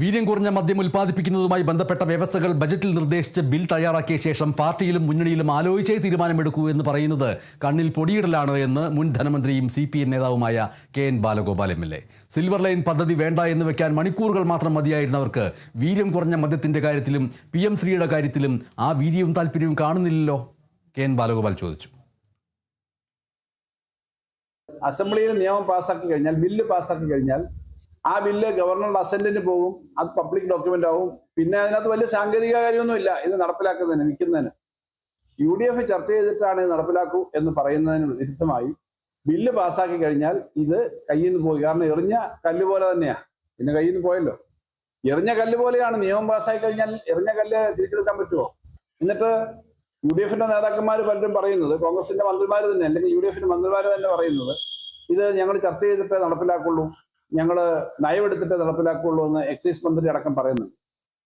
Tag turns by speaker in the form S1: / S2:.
S1: വീര്യം കുറഞ്ഞ മദ്യം ഉൽപ്പാദിപ്പിക്കുന്നതുമായി ബന്ധപ്പെട്ട വ്യവസ്ഥകൾ ബജറ്റിൽ നിർദ്ദേശിച്ച് ബിൽ തയ്യാറാക്കിയ ശേഷം പാർട്ടിയിലും മുന്നണിയിലും ആലോചിച്ചേ തീരുമാനമെടുക്കൂ എന്ന് പറയുന്നത് കണ്ണിൽ പൊടിയിടലാണ് എന്ന് മുൻ ധനമന്ത്രിയും CPN നേതാവുമായ KN Balagopal MLA. Silver line പദ്ധതി വേണ്ട എന്ന് വെക്കാൻ മണിക്കൂറുകൾ മാത്രം മതിയായിരുന്നവർക്ക് വീര്യം കുറഞ്ഞ മദ്യത്തിന്റെ കാര്യത്തിലും PM3യുടെ കാര്യത്തിലും ആ വീര്യവും താല്പര്യവും കാണുന്നില്ലല്ലോ, KN ബാലഗോപാൽ ചോദിച്ചു.
S2: അസംബ്ലിയിൽ നിയമം പാസ്സാക്കി കഴിഞ്ഞാൽ, ബില്ല് പാസ്സാക്കി കഴിഞ്ഞാൽ ആ ബില്ല് ഗവർണറുടെ അസന്റിന് പോകും, അത് പബ്ലിക് ഡോക്യുമെന്റ് ആവും. പിന്നെ അതിനകത്ത് വലിയ സാങ്കേതിക കാര്യമൊന്നുമില്ല ഇത് നടപ്പിലാക്കുന്നതിന്, വിൽക്കുന്നതിന്. UDF ചർച്ച ചെയ്തിട്ടാണ് ഇത് നടപ്പിലാക്കൂ എന്ന് പറയുന്നതിന് വിരുദ്ധമായി ബില്ല് പാസ്സാക്കി കഴിഞ്ഞാൽ ഇത് കയ്യിൽ നിന്ന് പോയി. കാരണം എറിഞ്ഞ കല്ല് പോലെ തന്നെയാ, പിന്നെ കയ്യിൽ നിന്ന് പോയല്ലോ. എറിഞ്ഞ കല്ല് പോലെയാണ്. നിയമം പാസ്സാക്കി കഴിഞ്ഞാൽ എറിഞ്ഞ കല്ല് തിരിച്ചെടുക്കാൻ പറ്റുമോ? എന്നിട്ട് UDFന്റെ നേതാക്കന്മാർ പലരും പറയുന്നത്, കോൺഗ്രസിന്റെ മന്ത്രിമാർ തന്നെ അല്ലെങ്കിൽ UDFന്റെ മന്ത്രിമാർ തന്നെ പറയുന്നത്, ഇത് ഞങ്ങൾ ചർച്ച ചെയ്തിട്ടേ നടപ്പിലാക്കുള്ളൂ, ഞങ്ങൾ നയമെടുത്തിട്ട് നടപ്പിലാക്കുള്ളൂ എന്ന് എക്സൈസ് മന്ത്രി അടക്കം പറയുന്നുണ്ട്.